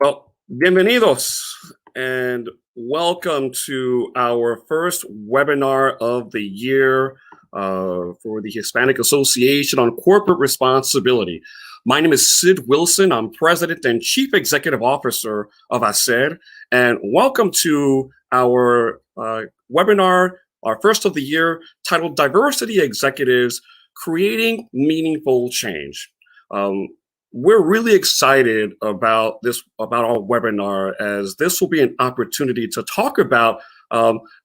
Well, bienvenidos and welcome to our first webinar of the year for the Hispanic Association on Corporate Responsibility. My name is Sid Wilson. I'm President and Chief Executive Officer of ACER, and welcome to our webinar, our first of the year, titled Diversity Executives Creating Meaningful Change. We're really excited about our webinar, as this will be an opportunity to talk about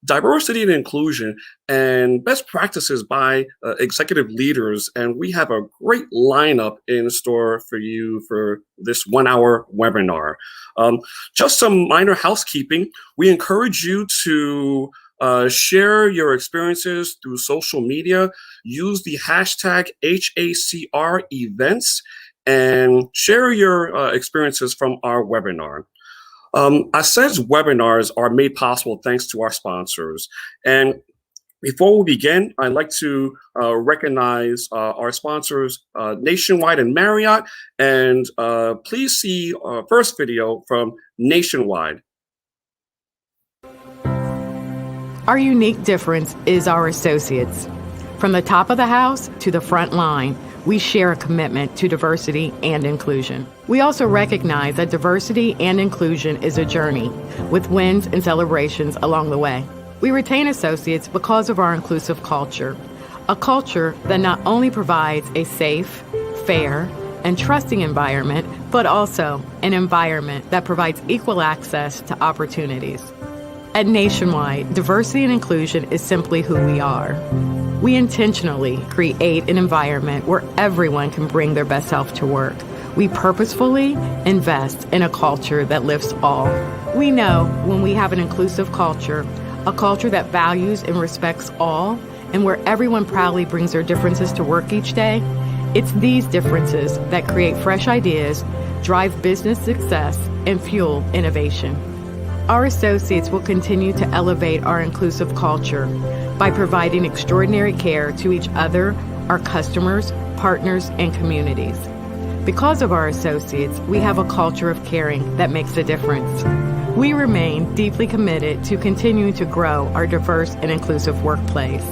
diversity and inclusion and best practices by executive leaders. And we have a great lineup in store for you for this 1-hour webinar. Just some minor housekeeping. We encourage you to share your experiences through social media. Use the hashtag HACR events and share your experiences from our webinar. ACER's webinars are made possible thanks to our sponsors. And before we begin, I'd like to recognize our sponsors, Nationwide and Marriott. And please see our first video from Nationwide. Our unique difference is our associates. From the top of the house to the front line, we share a commitment to diversity and inclusion. We also recognize that diversity and inclusion is a journey, with wins and celebrations along the way. We retain associates because of our inclusive culture, a culture that not only provides a safe, fair, and trusting environment, but also an environment that provides equal access to opportunities. At Nationwide, diversity and inclusion is simply who we are. We intentionally create an environment where everyone can bring their best self to work. We purposefully invest in a culture that lifts all. We know when we have an inclusive culture, a culture that values and respects all, and where everyone proudly brings their differences to work each day, it's these differences that create fresh ideas, drive business success, and fuel innovation. Our associates will continue to elevate our inclusive culture by providing extraordinary care to each other, our customers, partners, and communities. Because of our associates, we have a culture of caring that makes a difference. We remain deeply committed to continuing to grow our diverse and inclusive workplace.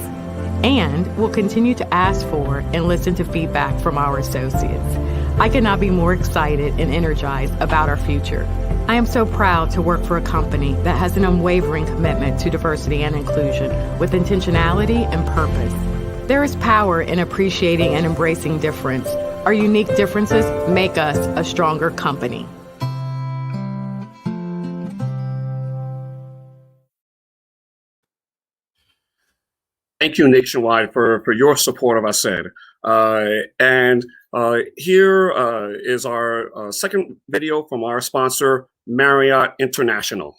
And we'll continue to ask for and listen to feedback from our associates. I cannot be more excited and energized about our future. I am so proud to work for a company that has an unwavering commitment to diversity and inclusion with intentionality and purpose. There is power in appreciating and embracing difference. Our unique differences make us a stronger company. Thank you, Nationwide, for your support of ACER. Here is our second video from our sponsor, Marriott International.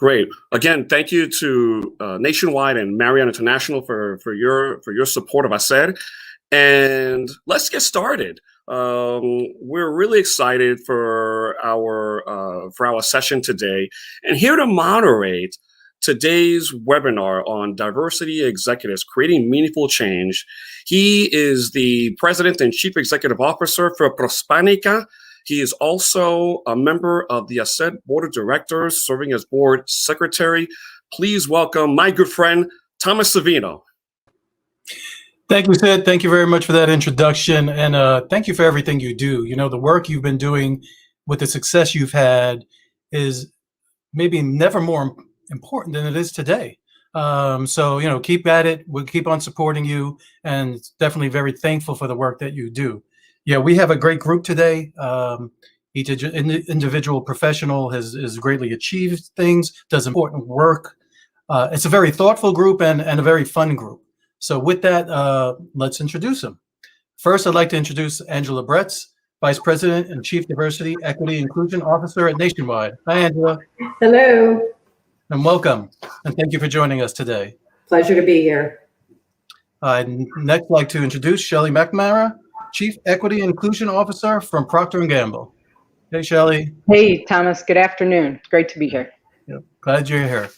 Great. Again, thank you to Nationwide and Marriott International for your support of ASED. And let's get started. We're really excited for our session today, and here to moderate today's webinar on diversity executives creating meaningful change. He is the president and chief executive officer for Prospanica. He is also a member of the ASED board of directors, serving as board secretary. Please welcome my good friend, Thomas Savino. Thank you, Sid. Thank you very much for that introduction. And thank you for everything you do. You know, the work you've been doing with the success you've had is maybe never more important than it is today. So, you know, keep at it. We'll keep on supporting you, and definitely very thankful for the work that you do. Yeah, we have a great group today. Each individual professional has greatly achieved things, does important work. It's a very thoughtful group and a very fun group. So with that, let's introduce them. First, I'd like to introduce Angela Bretz, Vice President and Chief Diversity, Equity, Inclusion Officer at Nationwide. Hi, Angela. Hello. And welcome. And thank you for joining us today. Pleasure to be here. I'd next like to introduce Shelley McNamara, Chief Equity and Inclusion Officer from Procter & Gamble. Hey, Shelley. Hey, Thomas. Good afternoon. Great to be here. Yep, glad you're here.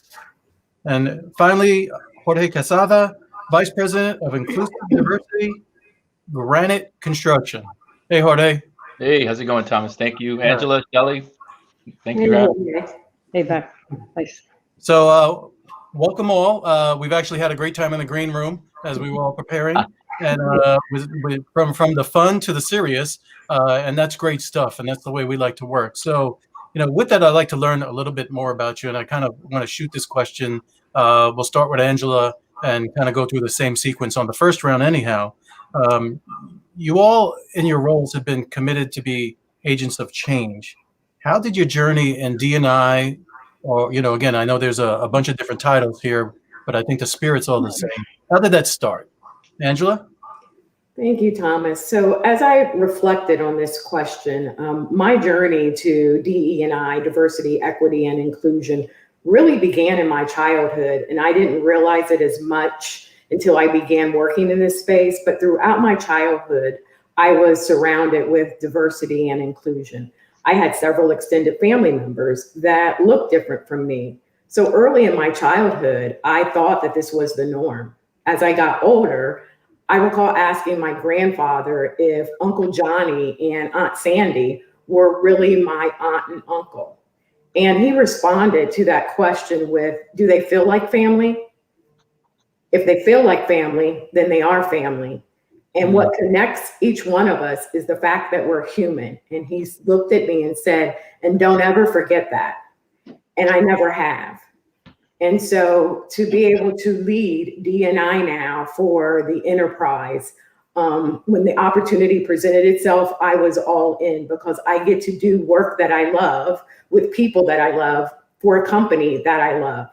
And finally, Jorge Quesada, Vice President of Inclusive Diversity, Granite Construction. Hey, Jorge. Hey, how's it going, Thomas? Thank you. Angela, Shelley, thank you. Hey, bye. Nice. So welcome all. We've actually had a great time in the green room as we were all preparing. And from the fun to the serious, and that's great stuff. And that's the way we like to work. So, you know, with that, I'd like to learn a little bit more about you. And I kind of want to shoot this question. We'll start with Angela and kind of go through the same sequence on the first round anyhow. You all in your roles have been committed to be agents of change. How did your journey in D&I, or, you know, again, I know there's a bunch of different titles here, but I think the spirit's all the same. How did that start? Angela? Thank you, Thomas. So as I reflected on this question, my journey to DE&I, diversity, equity, and inclusion, really began in my childhood, and I didn't realize it as much until I began working in this space. But throughout my childhood, I was surrounded with diversity and inclusion. I had several extended family members that looked different from me. So early in my childhood, I thought that this was the norm. As I got older, I recall asking my grandfather if Uncle Johnny and Aunt Sandy were really my aunt and uncle. And he responded to that question with, do they feel like family? If they feel like family, then they are family. And what connects each one of us is the fact that we're human. And he's looked at me and said, and don't ever forget that. And I never have. And so to be able to lead D&I now for the enterprise, when the opportunity presented itself, I was all in, because I get to do work that I love with people that I love for a company that I love.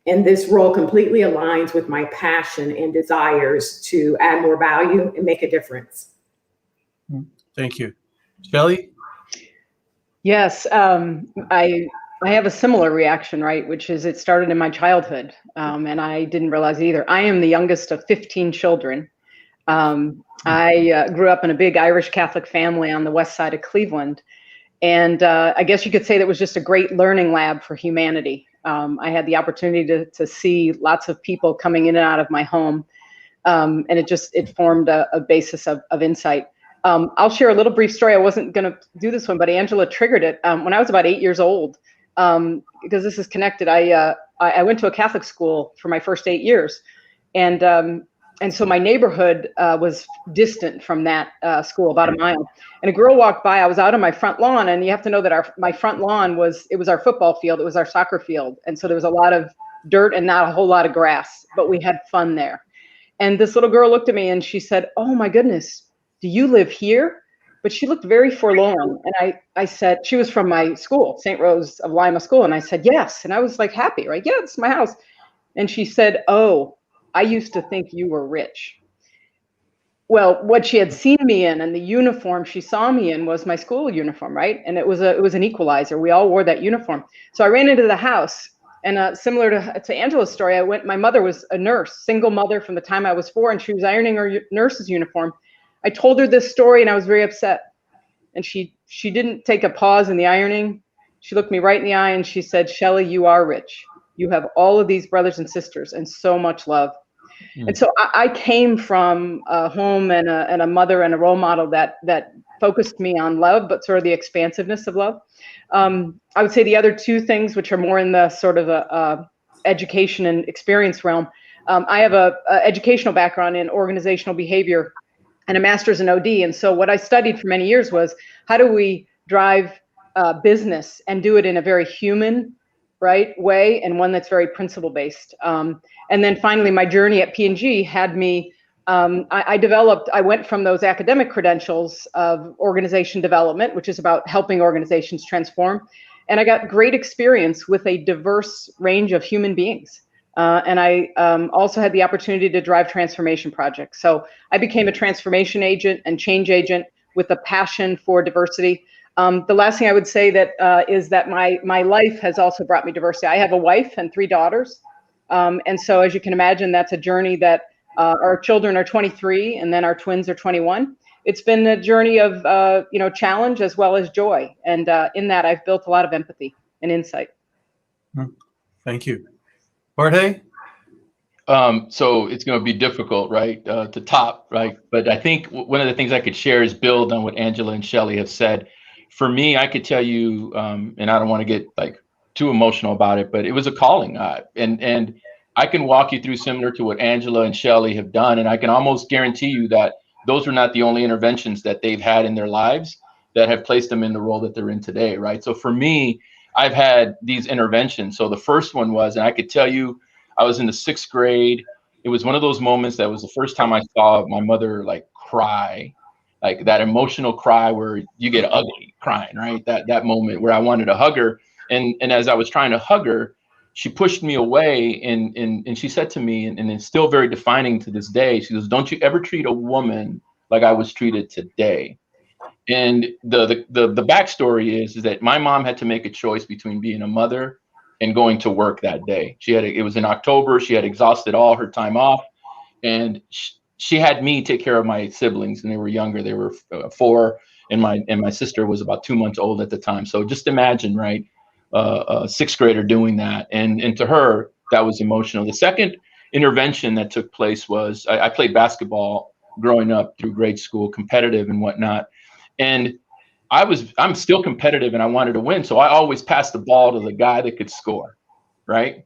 And this role completely aligns with my passion and desires to add more value and make a difference. Thank you. Shelley? Yes, I have a sgreat reaction, right? Which is, it started in my childhood, and I didn't realize it either. I am the youngest of 15 children. I grew up in a big Irish Catholic family on the west side of Cleveland. And I guess you could say that was just a great learning lab for humanity. I had the opportunity to see lots of people coming in and out of my home. And it formed a basis of insight. I'll share a little brief story. I wasn't going to do this one, but Angela triggered it. When I was about 8 years old, because this is connected, I went to a Catholic school for my first 8 years. And so my neighborhood was distant from that school, about a mile. And a girl walked by. I was out on my front lawn, and you have to know that my front lawn was our football field. It was our soccer field. And so there was a lot of dirt and not a whole lot of grass, but we had fun there. And this little girl looked at me and she said, "Oh my goodness, do you live here?" But she looked very forlorn. And I said, she was from my school, St. Rose of Lima School. And I said, "Yes." And I was like happy, right? "Yeah, it's my house." And she said, "Oh, I used to think you were rich." Well, what she had seen me in and the uniform she saw me in was my school uniform, right? And it was an equalizer. We all wore that uniform. So I ran into the house And similar to Angela's story, my mother was a nurse, single mother from the time I was 4, and she was ironing her nurse's uniform. I told her this story and I was very upset. And she didn't take a pause in the ironing. She looked me right in the eye and she said, "Shelley, you are rich. You have all of these brothers and sisters and so much love." And so I came from a home and a mother and a role model that focused me on love, but sort of the expansiveness of love. I would say the other two things, which are more in the sort of education and experience realm. I have a educational background in organizational behavior and a master's in OD. And so what I studied for many years was how do we drive business and do it in a very human, right, way, and one that's very principle based. And then finally, my journey at P&G had me, I went from those academic credentials of organization development, which is about helping organizations transform. And I got great experience with a diverse range of human beings. And I also had the opportunity to drive transformation projects. So I became a transformation agent and change agent with a passion for diversity. The last thing I would say that is that my life has also brought me diversity. I have a wife and 3 daughters. And so as you can imagine, that's a journey that our children are 23 and then our twins are 21. It's been a journey of challenge as well as joy. And in that, I've built a lot of empathy and insight. Thank you. Jorge? So it's going to be difficult, right, to top, right? But I think one of the things I could share is build on what Angela and Shelley have said. For me, I could tell you, and I don't want to get like too emotional about it, but it was a calling. And I can walk you through similar to what Angela and Shelley have done. And I can almost guarantee you that those are not the only interventions that they've had in their lives that have placed them in the role that they're in today, right? So for me, I've had these interventions. So the first one was, and I could tell you, I was in the 6th grade. It was one of those moments that was the first time I saw my mother like cry, like that emotional cry where you get ugly crying, right? That moment where I wanted to hug her. And as I was trying to hug her, she pushed me away and she said to me, and it's still very defining to this day, she goes, "Don't you ever treat a woman like I was treated today." And the backstory is that my mom had to make a choice between being a mother and going to work that day. It was in October. She had exhausted all her time off, and she had me take care of my siblings, and they were younger. They were 4, and my sister was about 2 months old at the time. So just imagine, right, a 6th grader doing that, and to her that was emotional. The second intervention that took place was I played basketball growing up through grade school, competitive and whatnot, and I'm still competitive and I wanted to win. So I always passed the ball to the guy that could score, right?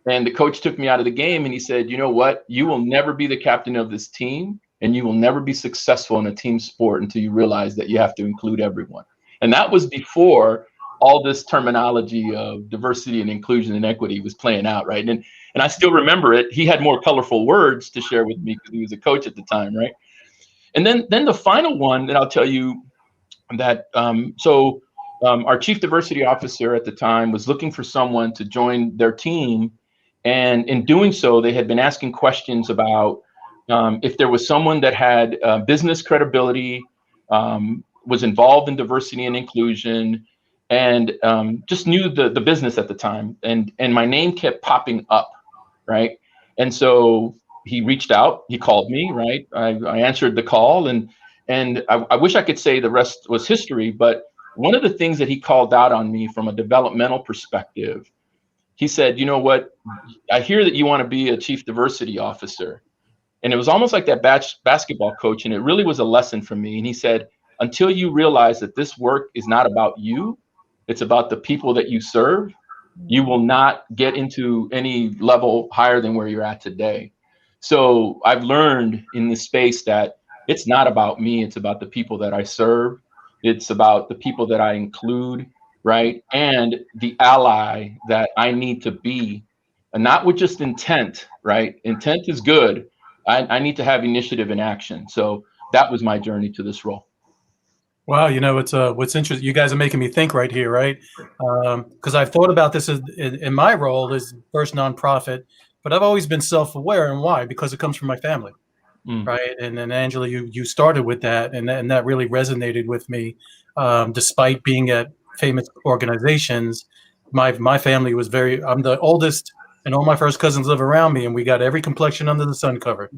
And the coach took me out of the game and he said, "You know what? You will never be the captain of this team and you will never be successful in a team sport until you realize that you have to include everyone." And that was before all this terminology of diversity and inclusion and equity was playing out, right? And I still remember it. He had more colorful words to share with me because he was a coach at the time, right? And then the final one that I'll tell you, that our chief diversity officer at the time was looking for someone to join their team, and in doing so they had been asking questions about if there was someone that had business credibility, was involved in diversity and inclusion, and just knew the business at the time, and my name kept popping up, right? And so he reached out, he called me, right? I answered the call, and I wish I could say the rest was history, but one of the things that he called out on me from a developmental perspective, he said, "You know what? I hear that you want to be a chief diversity officer." And it was almost like that basketball coach, and it really was a lesson for me. And he said, "Until you realize that this work is not about you, it's about the people that you serve, you will not get into any level higher than where you're at today." So I've learned in this space that it's not about me, it's about the people that I serve. It's about the people that I include, right? And the ally that I need to be, and not with just intent, right? Intent is good. I need to have initiative and action. So that was my journey to this role. Wow, it's what's interesting. You guys are making me think right here, right? Because I've thought about this in my role as first nonprofit, but I've always been self-aware. And why? Because it comes from my family, right? And then Angela, you started with that, and that really resonated with me. Despite being at famous organizations, my family was very. I'm the oldest, and all my first cousins live around me, and we got every complexion under the sun covered.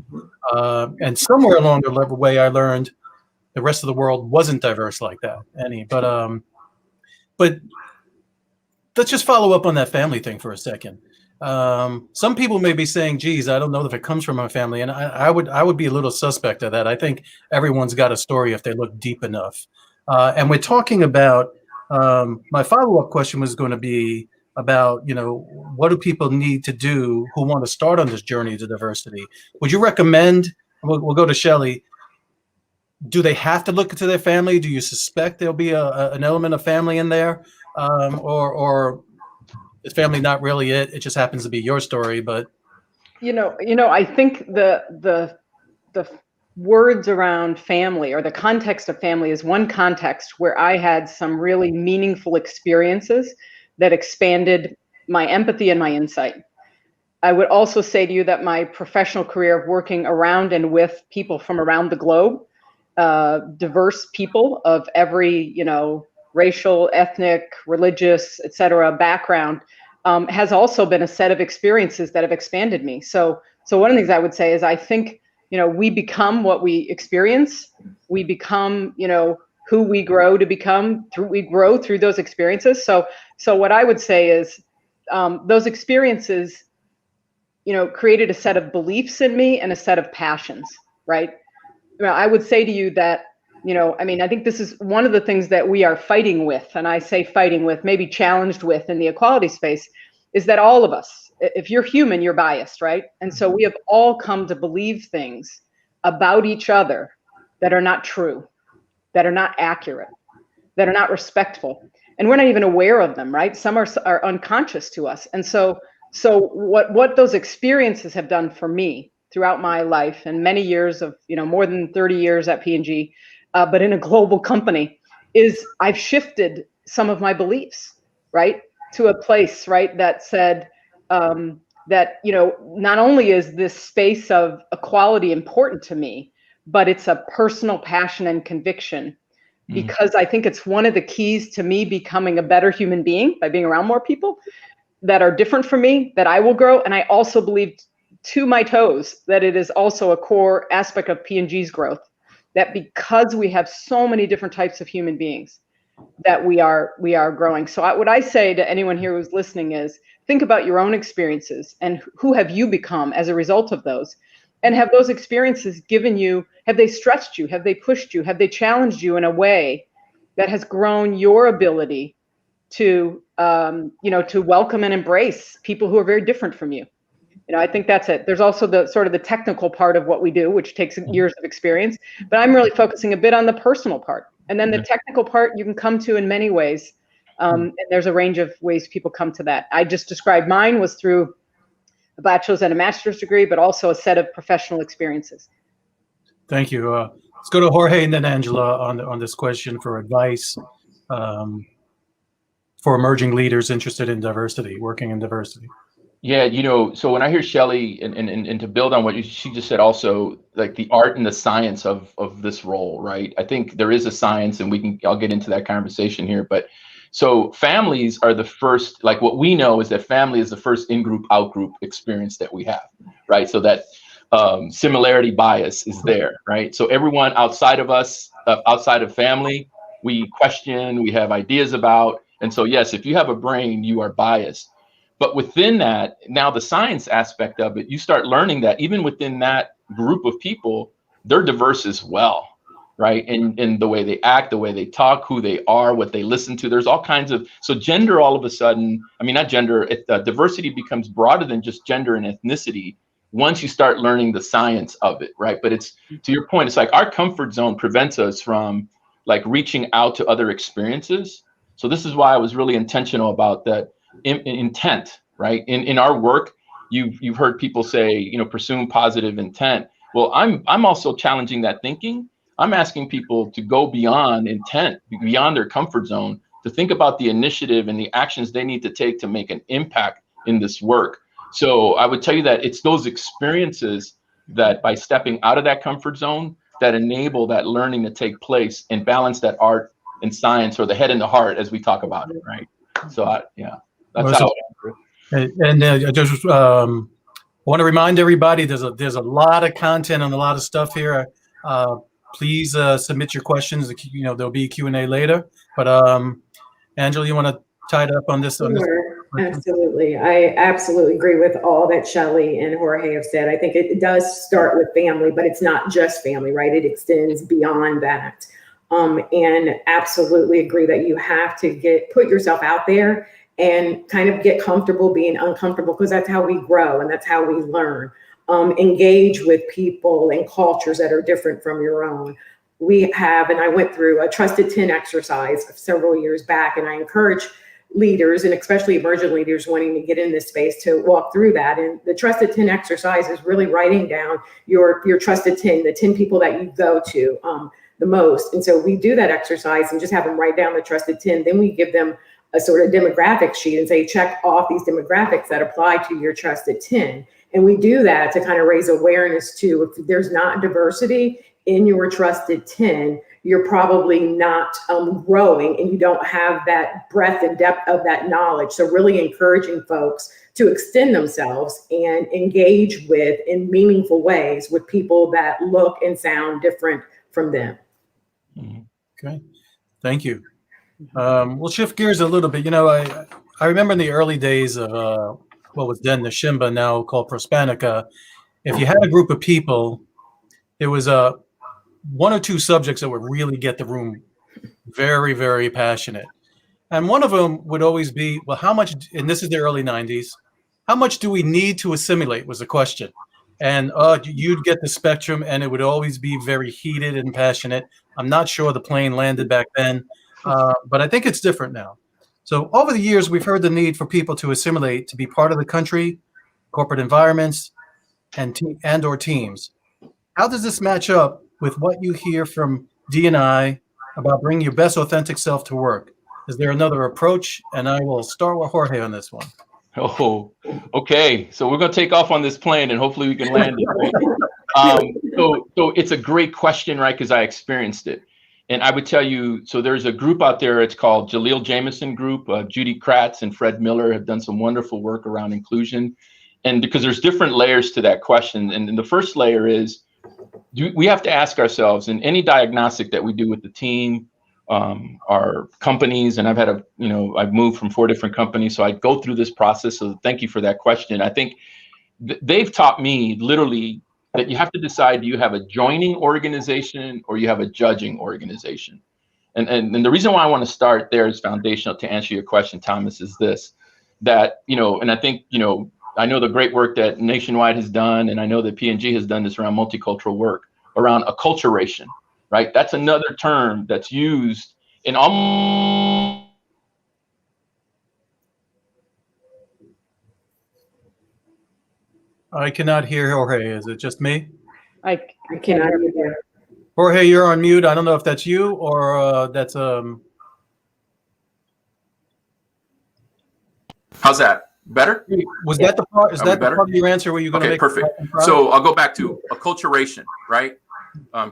And somewhere along the way, I learned the rest of the world wasn't diverse like that. But let's just follow up on that family thing for a second. Some people may be saying, geez, I don't know if it comes from my family. And I would be a little suspect of that. I think everyone's got a story if they look deep enough. And we're talking about, my follow-up question was going to be about, what do people need to do who want to start on this journey to diversity? Would you recommend, we'll go to Shelley, do they have to look into their family? Do you suspect there'll be an element of family in there? Or is family not really it? It just happens to be your story, but I think the words around family or the context of family is one context where I had some really meaningful experiences that expanded my empathy and my insight. I would also say to you that my professional career of working around and with people from around the globe, diverse people of every, racial, ethnic, religious, et cetera, background, has also been a set of experiences that have expanded me. So one of the things I would say is I think, we become what we experience. We become, who we grow to become. We grow through those experiences. So what I would say is those experiences, created a set of beliefs in me and a set of passions, right? I would say to you that, I think this is one of the things that we are fighting with, and I say fighting with, maybe challenged with in the equality space, is that all of us, if you're human, you're biased, right? And so we have all come to believe things about each other that are not true, that are not accurate, that are not respectful. And we're not even aware of them, right? Some are unconscious to us. And so what those experiences have done for me throughout my life and many years of, more than 30 years at P&G, but in a global company, is I've shifted some of my beliefs, right, to a place, right, that said that, not only is this space of equality important to me, but it's a personal passion and conviction, because I think it's one of the keys to me becoming a better human being by being around more people that are different from me, that I will grow. And I also believe, to my toes, that it is also a core aspect of P&G's growth, that because we have so many different types of human beings, that we are growing. So what I say to anyone here who's listening is, think about your own experiences and who have you become as a result of those, and have those experiences given you, have they stretched you, have they pushed you, have they challenged you in a way that has grown your ability to to welcome and embrace people who are very different from you. I think that's it. There's also the sort of the technical part of what we do, which takes years of experience, but I'm really focusing a bit on the personal part. And then the technical part you can come to in many ways. And there's a range of ways people come to that. I just described mine was through a bachelor's and a master's degree, but also a set of professional experiences. Thank you. Let's go to Jorge and then Angela on this question for advice for emerging leaders interested in diversity, working in diversity. Yeah, so when I hear Shelley and to build on what she just said, also like the art and the science of this role, right? I think there is a science, and I'll get into that conversation here. But so families are the first, like what we know is that family is the first in-group, out-group experience that we have, right? So that similarity bias is there, right? So everyone outside of us, outside of family, we question, we have ideas about. And so, yes, if you have a brain, you are biased. But within that, now the science aspect of it, you start learning that even within that group of people, they're diverse as well, right? In the way they act, the way they talk, who they are, what they listen to. There's all kinds of, so gender all of a sudden, not gender, diversity becomes broader than just gender and ethnicity once you start learning the science of it, right? But it's, to your point, it's like our comfort zone prevents us from like reaching out to other experiences. So this is why I was really intentional about that. Intent, right? In our work, you've heard people say, pursuing positive intent. Well, I'm also challenging that thinking. I'm asking people to go beyond intent, beyond their comfort zone, to think about the initiative and the actions they need to take to make an impact in this work. So I would tell you that it's those experiences that by stepping out of that comfort zone that enable that learning to take place and balance that art and science, or the head and the heart, as we talk about it, right? So yeah. That's how. And I just want to remind everybody there's a lot of content and a lot of stuff here. Please submit your questions. You know, there'll be Q&A later. But Angela, you want to tie it up on this? Sure, absolutely. I absolutely agree with all that Shelley and Jorge have said. I think it does start with family, but it's not just family, right? It extends beyond that. And absolutely agree that you have to put yourself out there and kind of get comfortable being uncomfortable, because that's how we grow and that's how we learn. Engage with people and cultures that are different from your own. We have, and I went through a Trusted 10 exercise several years back, and I encourage leaders, and especially emerging leaders wanting to get in this space, to walk through that. And the Trusted 10 exercise is really writing down your Trusted 10, the 10 people that you go to the most. And so we do that exercise and just have them write down the Trusted 10. Then we give them a sort of demographic sheet and say, check off these demographics that apply to your Trusted 10. And we do that to kind of raise awareness to, if there's not diversity in your Trusted 10, you're probably not growing, and you don't have that breadth and depth of that knowledge. So really encouraging folks to extend themselves and engage with, in meaningful ways, with people that look and sound different from them. Okay, thank you. We'll shift gears a little bit. You know, I remember in the early days of what was then the Shimba, now called Prospanica, if you had a group of people, it was one or two subjects that would really get the room very, very passionate. And one of them would always be, well, how much, and this is the early 90s, how much do we need to assimilate was the question. And you'd get the spectrum, and it would always be very heated and passionate. I'm not sure the plane landed back then, but I think it's different now. So over the years, we've heard the need for people to assimilate, to be part of the country, corporate environments, and or teams. How does this match up with what you hear from D&I about bringing your best authentic self to work? Is there another approach? And I will start with Jorge on this one. Oh, okay. So we're going to take off on this plane, and hopefully we can land it. Right? So it's a great question, right? Because I experienced it. And I would tell you, so there's a group out there, it's called Jaleel Jameson Group. Judy Kratz and Fred Miller have done some wonderful work around inclusion. And because there's different layers to that question. And the first layer is, we have to ask ourselves, in any diagnostic that we do with the team, our companies, and I've moved from 4 different companies, so I go through this process. So thank you for that question. I think they've taught me literally that you have to decide, do you have a joining organization or you have a judging organization? And the reason why I want to start there is foundational to answer your question, Thomas, is this, that, and I think, I know the great work that Nationwide has done, and I know that P&G has done this around multicultural work, around acculturation, right? That's another term that's used in almost. I cannot hear Jorge. Is it just me? I can't hear you. Jorge, you're on mute. I don't know if that's you or that's How's that? Better? Was that the part? Is that the part of your answer where you're going to make? Okay, perfect. So I'll go back to acculturation, right?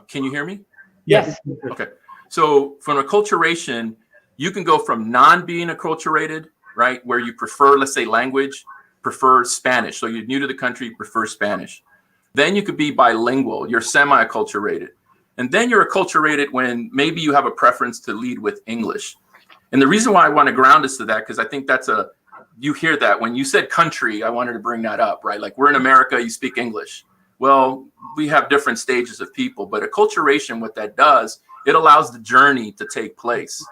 Can you hear me? Yes. Okay. So from acculturation, you can go from non-being acculturated, right, where you prefer, let's say, language, prefer Spanish. So you're new to the country, prefer Spanish. Then you could be bilingual. You're semi-acculturated. And then you're acculturated when maybe you have a preference to lead with English. And the reason why I want to ground us to that, because I think you hear that when you said country, I wanted to bring that up, right? Like, we're in America, you speak English. Well, we have different stages of people, but acculturation, what that does, it allows the journey to take place.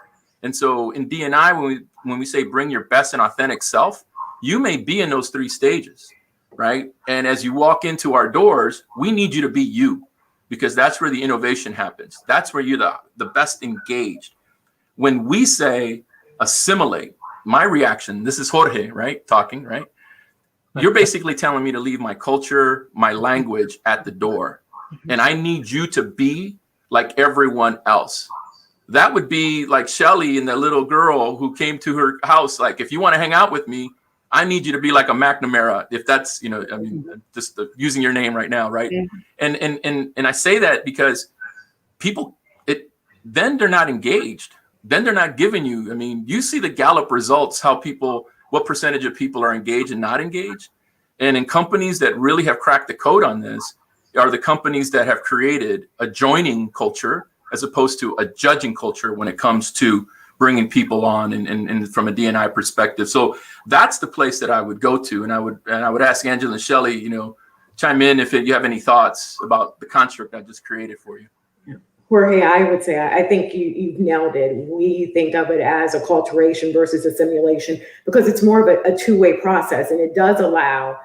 And so in D&I, when we say bring your best and authentic self, you may be in those 3 stages, right? And as you walk into our doors, we need you to be you, because that's where the innovation happens. That's where you're the best engaged. When we say assimilate, my reaction, this is Jorge, right? Talking, right? You're basically telling me to leave my culture, my language at the door. And I need you to be like everyone else. That would be like Shelly and the little girl who came to her house. Like, if you want to hang out with me, I need you to be like a McNamara. If that's, just using your name right now, right? And I say that because people, then they're not engaged. Then they're not giving you, you see the Gallup results, how people what percentage of people are engaged and not engaged. And in companies that really have cracked the code on this are the companies that have created a joining culture as opposed to a judging culture when it comes to bringing people on and from a D&I perspective. So that's the place that I would go to. And I would ask Angela and Shelley, chime in if you have any thoughts about the construct I just created for you. Jorge, I would say, I think you've nailed it. We think of it as acculturation versus assimilation because it's more of a two-way process, and it does allow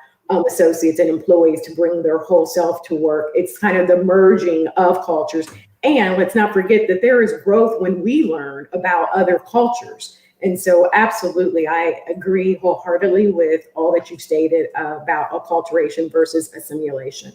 associates and employees to bring their whole self to work. It's kind of the merging of cultures. And let's not forget that there is growth when we learn about other cultures. And so absolutely, I agree wholeheartedly with all that you've stated about acculturation versus assimilation.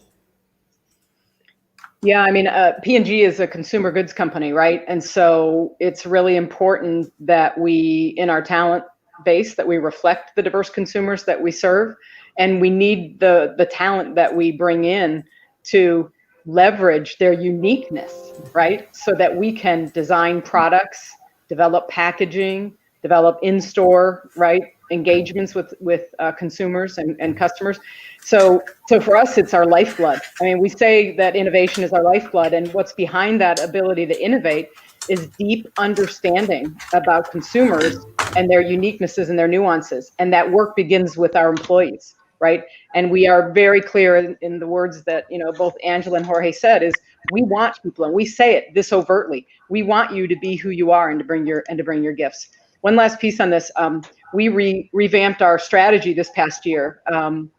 Yeah, I mean, P&G is a consumer goods company, right? And so it's really important that we, in our talent base, that we reflect the diverse consumers that we serve. And we need the talent that we bring in to leverage their uniqueness, right? So that we can design products, develop packaging, develop in-store, right, engagements with consumers and customers. So for us, it's our lifeblood. I mean, we say that innovation is our lifeblood, and what's behind that ability to innovate is deep understanding about consumers and their uniquenesses and their nuances. And that work begins with our employees, right? And we are very clear in the words that, both Angela and Jorge said, is we want people, and we say it this overtly, we want you to be who you are and to bring your gifts. One last piece on this, we revamped our strategy this past year, and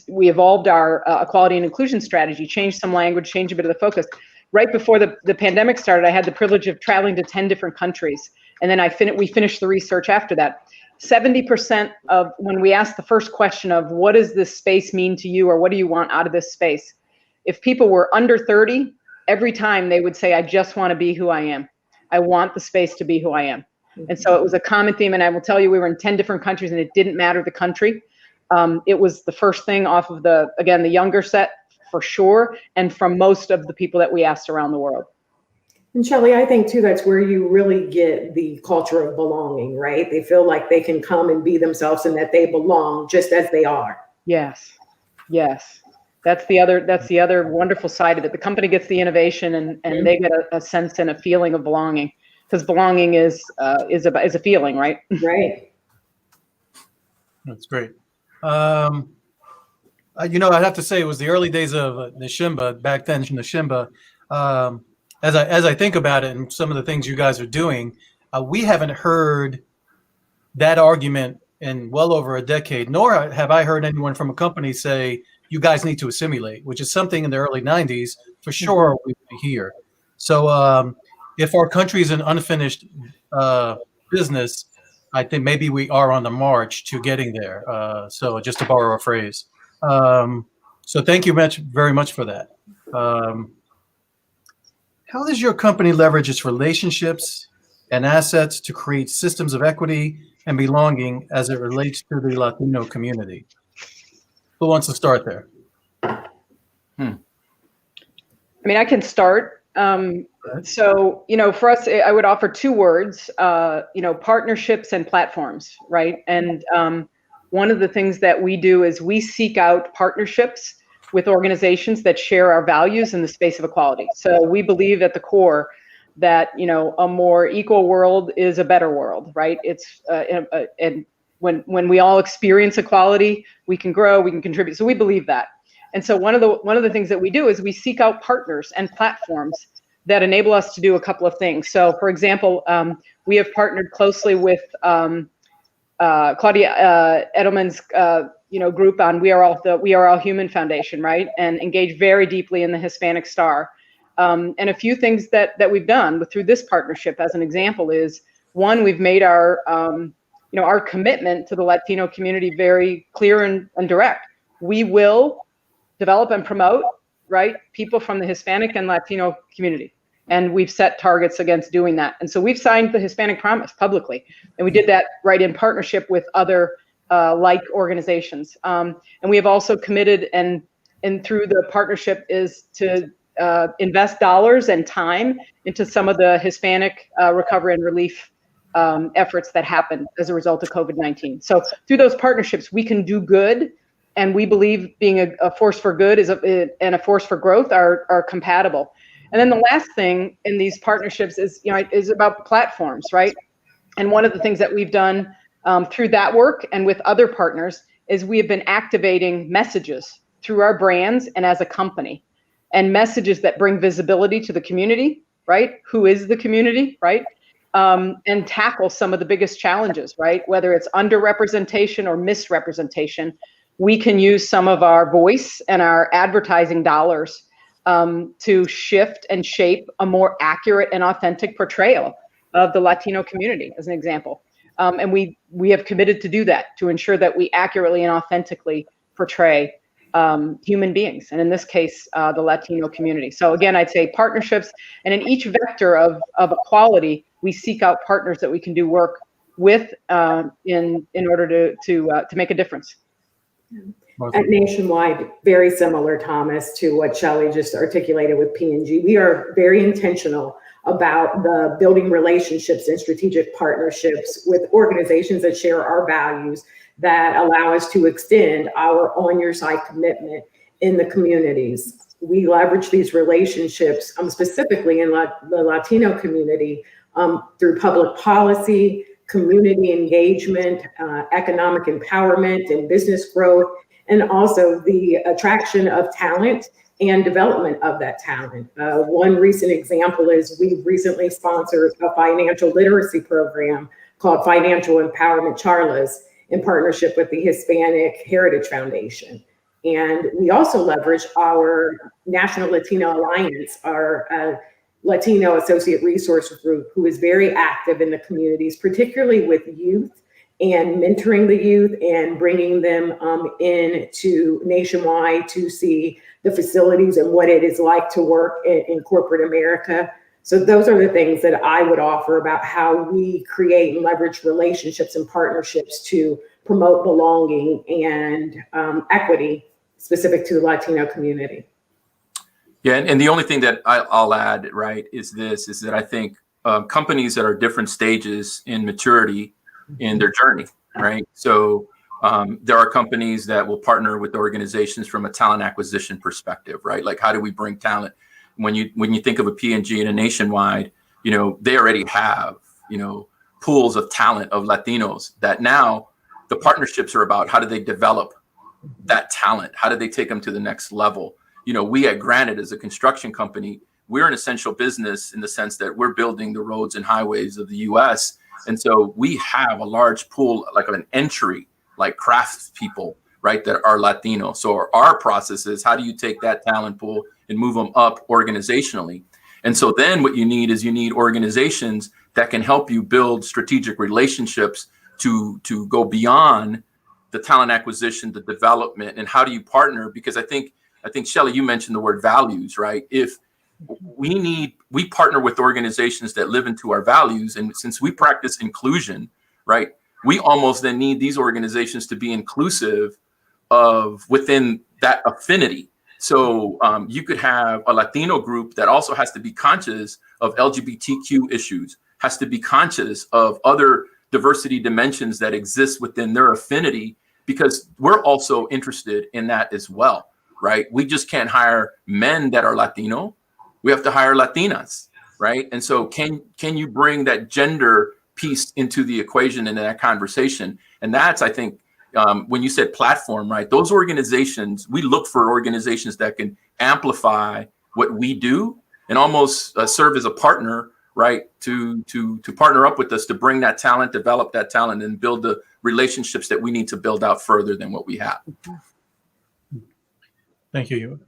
we evolved our equality and inclusion strategy, changed some language, changed a bit of the focus. Right before the pandemic started, I had the privilege of traveling to 10 different countries. And then we finished the research after that. 70% of when we asked the first question of what does this space mean to you, or what do you want out of this space? If people were under 30, every time they would say, I just want to be who I am. I want the space to be who I am. And so it was a common theme. And I will tell you, we were in 10 different countries and it didn't matter the country. It was the first thing off of the younger set for sure. And from most of the people that we asked around the world. And Shelley, I think too, that's where you really get the culture of belonging, right? They feel like they can come and be themselves and that they belong just as they are. Yes. That's the other wonderful side of it. The company gets the innovation and they get a sense and a feeling of belonging, because belonging is a feeling, right? Right. That's great. I'd have to say it was the early days of Nishimba. Back then, Nishimba. As I think about it and some of the things you guys are doing, we haven't heard that argument in well over a decade, nor have I heard anyone from a company say, you guys need to assimilate, which is something in the early 90s, for sure, we would hear. So if our country is an unfinished business, I think maybe we are on the march to getting there. So just to borrow a phrase. So thank you very much for that. How does your company leverage its relationships and assets to create systems of equity and belonging as it relates to the Latino community? Who wants to start there? I mean, I can start. So, for us, I would offer two words, partnerships and platforms, right? And one of the things that we do is we seek out partnerships with organizations that share our values in the space of equality. So we believe at the core that, a more equal world is a better world, right? It's and when we all experience equality, we can grow, we can contribute. So we believe that. And so one of the things that we do is we seek out partners and platforms that enable us to do a couple of things. So for example, we have partnered closely with Claudia Edelman's group on We Are All Human Foundation, right? And engage very deeply in the Hispanic Star. And a few things that we've done through this partnership, as an example, is one, we've made our commitment to the Latino community very clear and direct. We will develop and promote, right, people from the Hispanic and Latino community. And we've set targets against doing that. And so we've signed the Hispanic Promise publicly. And we did that right in partnership with other like organizations. And we have also committed and through the partnership is to invest dollars and time into some of the Hispanic recovery and relief efforts that happened as a result of COVID-19. So through those partnerships, we can do good, and we believe being a force for good and a force for growth are compatible. And then the last thing in these partnerships is about platforms, right? And one of the things that we've done through that work and with other partners is we have been activating messages through our brands and as a company, and messages that bring visibility to the community, right? Who is the community, right? And tackle some of the biggest challenges, right? Whether it's underrepresentation or misrepresentation, we can use some of our voice and our advertising dollars to shift and shape a more accurate and authentic portrayal of the Latino community, as an example. And we have committed to do that, to ensure that we accurately and authentically portray human beings, and in this case, the Latino community. So again, I'd say partnerships, and in each vector of equality, we seek out partners that we can do work with in order to make a difference. At Nationwide, very similar, Thomas, to what Shelley just articulated with P&G. We are very intentional about the building relationships and strategic partnerships with organizations that share our values, that allow us to extend our on your side commitment in the communities. We leverage these relationships specifically in the Latino community through public policy, community engagement, economic empowerment and business growth, and also the attraction of talent and development of that talent. One recent example is we recently sponsored a financial literacy program called Financial Empowerment Charlas in partnership with the Hispanic Heritage Foundation. And we also leverage our National Latino Alliance, our Latino Associate Resource Group, who is very active in the communities, particularly with youth and mentoring the youth and bringing them in to Nationwide to see the facilities and what it is like to work in corporate America. So those are the things that I would offer about how we create and leverage relationships and partnerships to promote belonging and equity specific to the Latino community. Yeah, and the only thing that I'll add, right, is that I think companies that are different stages in maturity in their journey, right? So there are companies that will partner with organizations from a talent acquisition perspective, right? Like, how do we bring talent? When you think of a P&G and a Nationwide, they already have, pools of talent of Latinos that now the partnerships are about how do they develop that talent? How do they take them to the next level? We at Granite, as a construction company, we're an essential business in the sense that we're building the roads and highways of the US. And so we have a large pool, like an entry, like craft people, right, that are Latino. So our process is, how do you take that talent pool and move them up organizationally? And so then what you need organizations that can help you build strategic relationships to go beyond the talent acquisition, the development, and how do you partner? Because I think Shelley, you mentioned the word values, right? If we partner with organizations that live into our values, and since we practice inclusion, right, we almost then need these organizations to be inclusive of within that affinity. So you could have a Latino group that also has to be conscious of LGBTQ issues, has to be conscious of other diversity dimensions that exist within their affinity, because we're also interested in that as well, right? We just can't hire men that are Latino. We have to hire Latinas, right? And so can you bring that gender piece into the equation and that conversation? And that's, I think, when you said platform, right? Those organizations, we look for organizations that can amplify what we do and almost serve as a partner, right? To partner up with us to bring that talent, develop that talent, and build the relationships that we need to build out further than what we have. Thank you.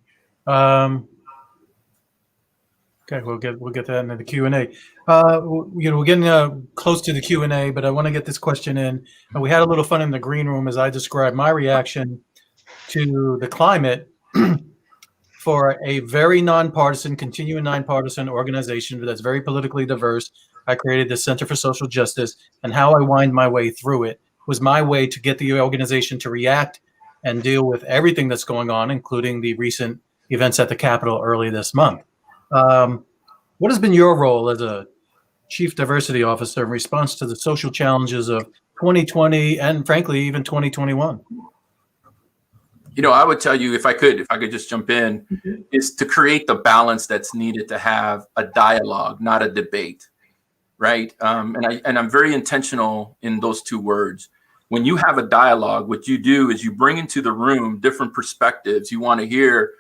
Okay, we'll get that into the Q&A. We're getting close to the Q&A, but I want to get this question in. We had a little fun in the green room as I described my reaction to the climate for a very continuing nonpartisan organization that's very politically diverse. I created the Center for Social Justice, and how I wind my way through it was my way to get the organization to react and deal with everything that's going on, including the recent events at the Capitol early this month. What has been your role as a Chief Diversity Officer in response to the social challenges of 2020 and frankly, even 2021? I would tell you, if I could just jump in, is to create the balance that's needed to have a dialogue, not a debate, right? And I'm very intentional in those two words. When you have a dialogue, what you do is you bring into the room different perspectives. You want to hear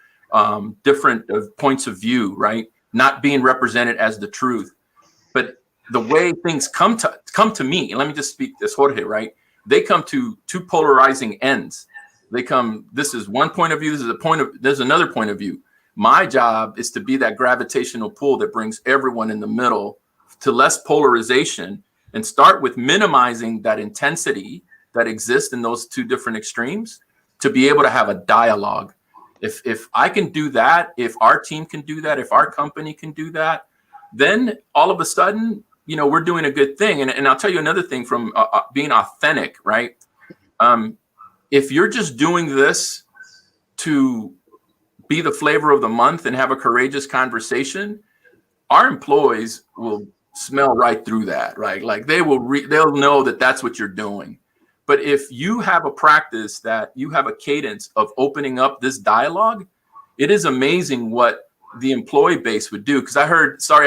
different points of view, right? Not being represented as the truth. But the way things come to me, and let me just speak this, Jorge, right? They come to two polarizing ends. This is one point of view, there's another point of view. My job is to be that gravitational pull that brings everyone in the middle to less polarization, and start with minimizing that intensity that exists in those two different extremes to be able to have a dialogue. If I can do that, if our team can do that, if our company can do that, then all of a sudden, we're doing a good thing. And I'll tell you another thing from being authentic, right? If you're just doing this to be the flavor of the month and have a courageous conversation, our employees will smell right through that, right? Like they'll know that that's what you're doing. But if you have a practice that you have a cadence of opening up this dialogue, it is amazing what the employee base would do. Because I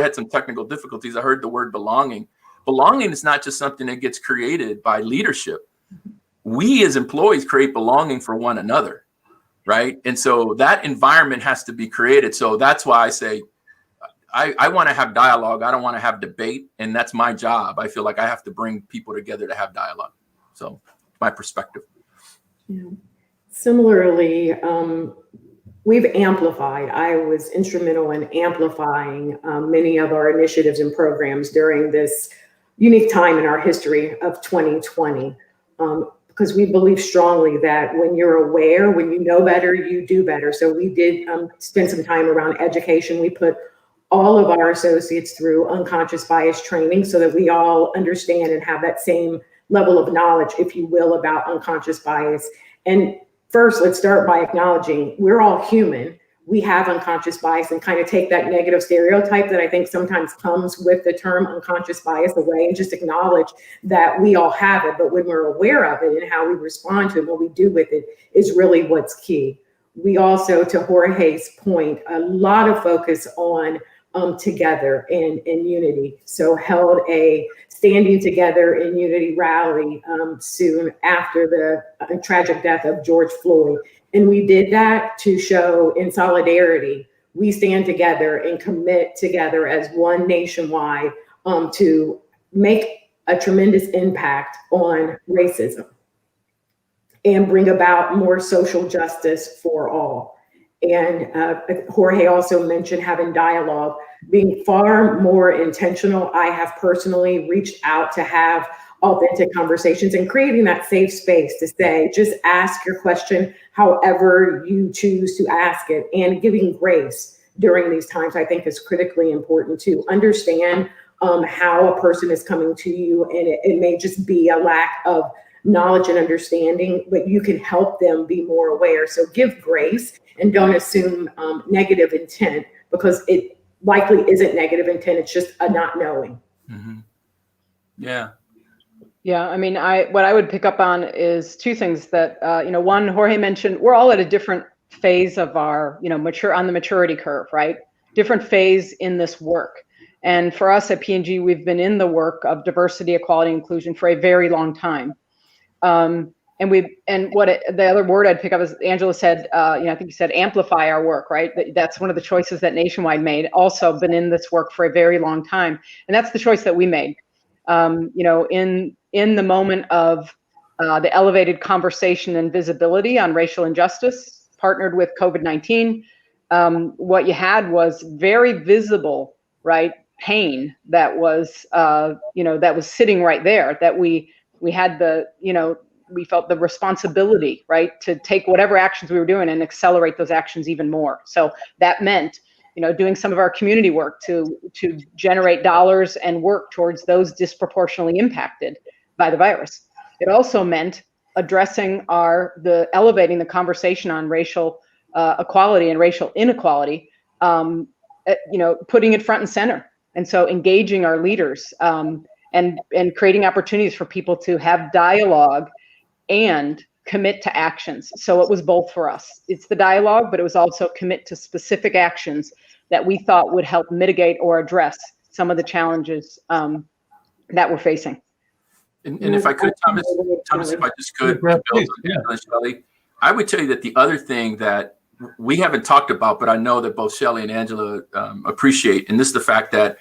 had some technical difficulties. I heard the word belonging. Belonging is not just something that gets created by leadership. We as employees create belonging for one another, right? And so that environment has to be created. So that's why I say, I want to have dialogue. I don't want to have debate. And that's my job. I feel like I have to bring people together to have dialogue. So my perspective. Yeah. Similarly, we've amplified. I was instrumental in amplifying many of our initiatives and programs during this unique time in our history of 2020. Because we believe strongly that when you're aware, when you know better, you do better. So we did spend some time around education. We put all of our associates through unconscious bias training so that we all understand and have that same level of knowledge, if you will, about unconscious bias. And first, let's start by acknowledging we're all human. We have unconscious bias, and kind of take that negative stereotype that I think sometimes comes with the term unconscious bias away, and just acknowledge that we all have it. But when we're aware of it and how we respond to it, what we do with it is really what's key. We also, to Jorge's point, a lot of focus on together and unity. So held a standing together in unity rally soon after the tragic death of George Floyd. And we did that to show in solidarity, we stand together and commit together as one nationwide to make a tremendous impact on racism and bring about more social justice for all. And Jorge also mentioned having dialogue, being far more intentional. I have personally reached out to have authentic conversations and creating that safe space to say, just ask your question however you choose to ask it, and giving grace during these times, I think, is critically important to understand how a person is coming to you. And it may just be a lack of knowledge and understanding, but you can help them be more aware. So give grace and don't assume negative intent, because it likely isn't negative intent. It's just a not knowing. Mm-hmm. Yeah. Yeah, I mean, what I would pick up on is two things that, one, Jorge mentioned, we're all at a different phase of our, on the maturity curve, right? Different phase in this work. And for us at P&G, we've been in the work of diversity, equality, inclusion for a very long time. The other word I'd pick up is Angela said, I think you said amplify our work, right? That's one of the choices that Nationwide made. Also been in this work for a very long time. And that's the choice that we made. In the moment of the elevated conversation and visibility on racial injustice, partnered with COVID-19, what you had was very visible, right, pain that was, that was sitting right there, that we had we felt the responsibility, right, to take whatever actions we were doing and accelerate those actions even more. So that meant, doing some of our community work to generate dollars and work towards those disproportionately impacted by the virus. It also meant addressing elevating the conversation on racial equality and racial inequality, putting it front and center. And so engaging our leaders and creating opportunities for people to have dialogue and commit to actions. So it was both for us. It's the dialogue, but it was also commit to specific actions that we thought would help mitigate or address some of the challenges that we're facing. And if I could, Thomas, if I just could, build on Angela and Shelley, I would tell you that the other thing that we haven't talked about, but I know that both Shelley and Angela appreciate, and this is the fact that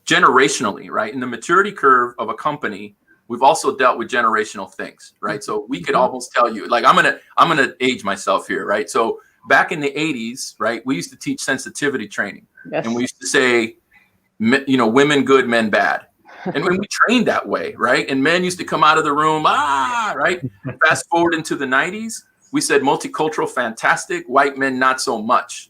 generationally, right, in the maturity curve of a company, we've also dealt with generational things, right? So we could almost tell you, like, I'm gonna age myself here, right? So back in the 80s, right, we used to teach sensitivity training, and we used to say, you know, women good, men bad. And when we trained that way, right? And men used to come out of the room, right? Fast forward into the 90s, we said multicultural, fantastic, white men, not so much.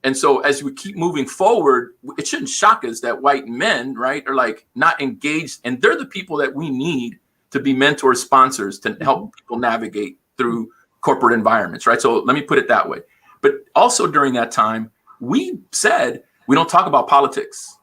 And so as we keep moving forward, it shouldn't shock us that white men, right, are like not engaged. And they're the people that we need to be mentors, sponsors, to help people navigate through corporate environments, right? So let me put it that way. But also during that time, we said, we don't talk about politics,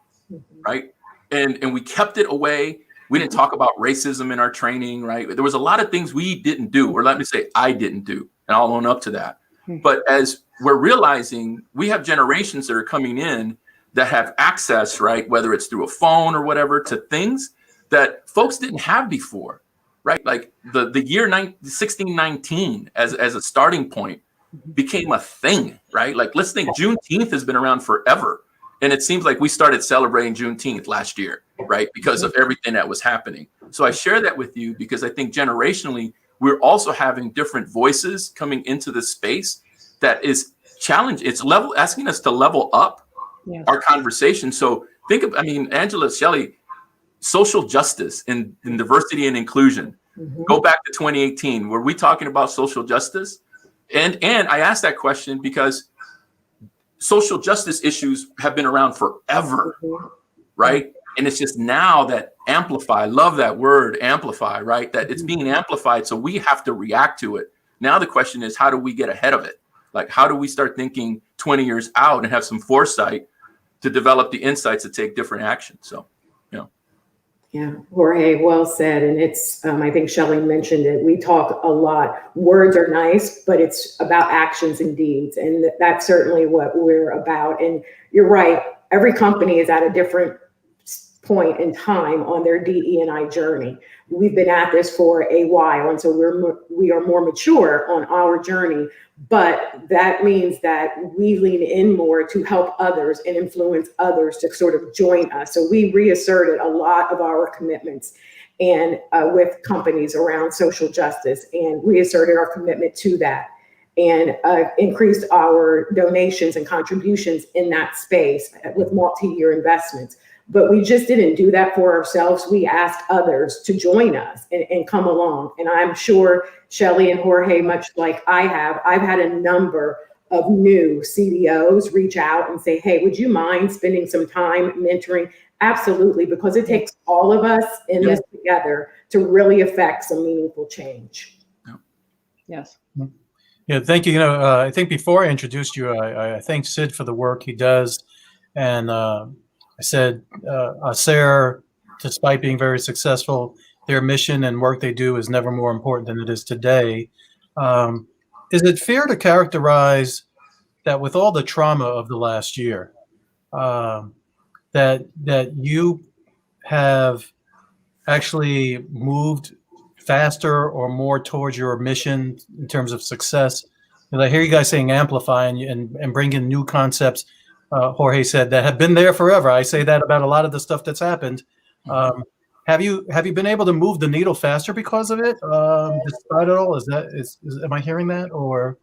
right? And we kept it away. We didn't talk about racism in our training, right? There was a lot of things we didn't do, or let me say I didn't do, and I'll own up to that. But as we're realizing, we have generations that are coming in that have access, right, whether it's through a phone or whatever, to things that folks didn't have before, right? Like the year 1619 as a starting point became a thing, right? Like, let's think Juneteenth has been around forever. And it seems like we started celebrating Juneteenth last year, right? Because of everything that was happening. So I share that with you because I think generationally, we're also having different voices coming into the space that is challenge. It's asking us to level up our conversation. So think of, I mean, Angela, Shelley, social justice and diversity and inclusion. Go back to 2018. Were we talking about social justice? And I asked that question because social justice issues have been around forever, right? And it's just now that amplify, love that word, amplify, right? That it's being amplified. So we have to react to it. Now the question is, how do we get ahead of it? Like, how do we start thinking 20 years out and have some foresight to develop the insights to take different actions? So, you know. Yeah, Jorge, well said. And it's, I think Shelley mentioned it. We talk a lot. Words are nice, but it's about actions and deeds. And that's certainly what we're about. And you're right. Every company is at a different point in time on their DE&I journey. We've been at this for a while. And so we are more mature on our journey. But that means that we lean in more to help others and influence others to sort of join us. So we reasserted a lot of our commitments and with companies around social justice, and reasserted our commitment to that, and increased our donations and contributions in that space with multi-year investments. But we just didn't do that for ourselves. We asked others to join us and come along. And I'm sure Shelley and Jorge, much like I've had a number of new CDOs reach out and say, hey, would you mind spending some time mentoring? Absolutely, because it takes all of us in this together to really affect some meaningful change. Yes. Yeah, thank you. You know, I think before I introduced you, I thank Sid for the work he does. And I said, ASER, despite being very successful, their mission and work they do is never more important than it is today. Is it fair to characterize that with all the trauma of the last year, that you have actually moved faster or more towards your mission in terms of success? And I hear you guys saying amplify and bring in new concepts. Jorge said that have been there forever. I say that about a lot of the stuff that's happened. Have you been able to move the needle faster because of it? Despite it all, am I hearing that, or?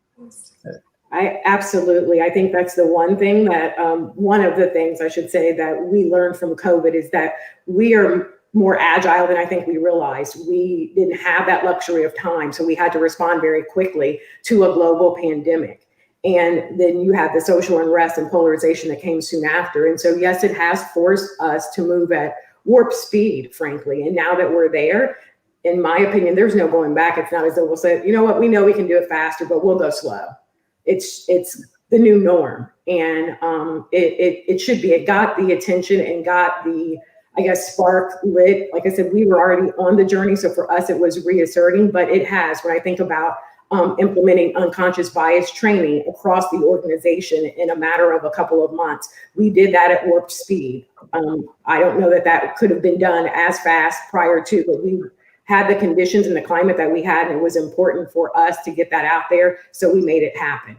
Absolutely. I think that's the one thing that one of the things I should say that we learned from COVID is that we are more agile than I think we realized. We didn't have that luxury of time, so we had to respond very quickly to a global pandemic. And then you have the social unrest and polarization that came soon after. And so, yes, it has forced us to move at warp speed, frankly. And now that we're there, in my opinion, there's no going back. It's not as though we'll say, you know what, we know we can do it faster, but we'll go slow. It's the new norm. And it should be. It got the attention and got the, I guess, spark lit. Like I said, we were already on the journey. So for us, it was reasserting, but it has, when I think about implementing unconscious bias training across the organization in a matter of a couple of months. We did that at warp speed. I don't know that could have been done as fast prior to, but we had the conditions and the climate that we had, and it was important for us to get that out there. So we made it happen.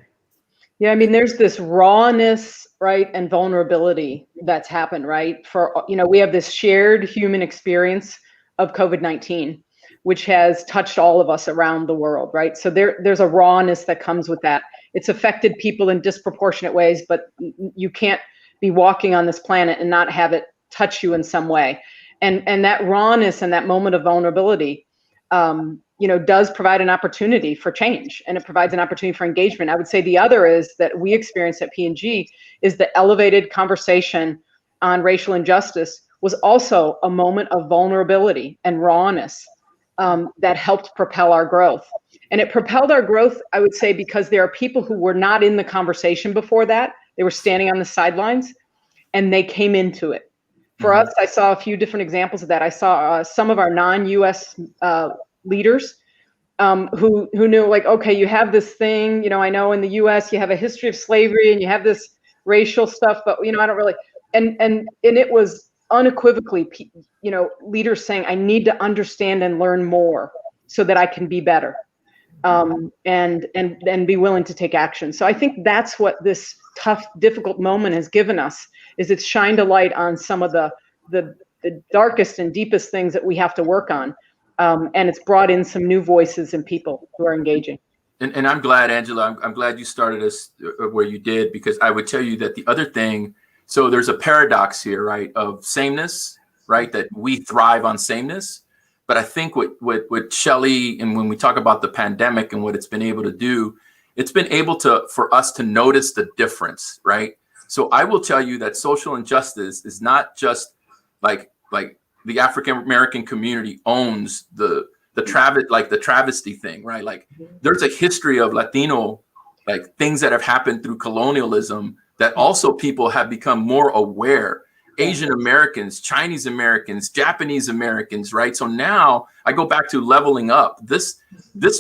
Yeah, I mean, there's this rawness, right, and vulnerability that's happened, right? We have this shared human experience of COVID-19, which has touched all of us around the world, right? So there's a rawness that comes with that. It's affected people in disproportionate ways, but you can't be walking on this planet and not have it touch you in some way. And that rawness and that moment of vulnerability, does provide an opportunity for change, and it provides an opportunity for engagement. I would say the other is that we experience at P&G is the elevated conversation on racial injustice was also a moment of vulnerability and rawness that helped propel our growth. And it propelled our growth, I would say, because there are people who were not in the conversation before that. They were standing on the sidelines and they came into it. For us, I saw a few different examples of that. I saw some of our non-US leaders who knew, like, okay, you have this thing, I know in the US you have a history of slavery and you have this racial stuff, but I don't really, and it was unequivocally, leaders saying, I need to understand and learn more so that I can be better, and be willing to take action. So I think that's what this tough, difficult moment has given us, is it's shined a light on some of the darkest and deepest things that we have to work on. And it's brought in some new voices and people who are engaging. And I'm glad, Angela, I'm glad you started us where you did, because I would tell you that the other thing, so there's a paradox here, right, of sameness, right, that we thrive on sameness. But I think what Shelley, and when we talk about the pandemic and what it's been able to do, it's been able for us to notice the difference, right? So I will tell you that social injustice is not just like the African American community owns the travesty thing, right? Like there's a history of Latino things that have happened through colonialism that also people have become more aware. Asian Americans, Chinese Americans, Japanese Americans, right? So now I go back to leveling up. This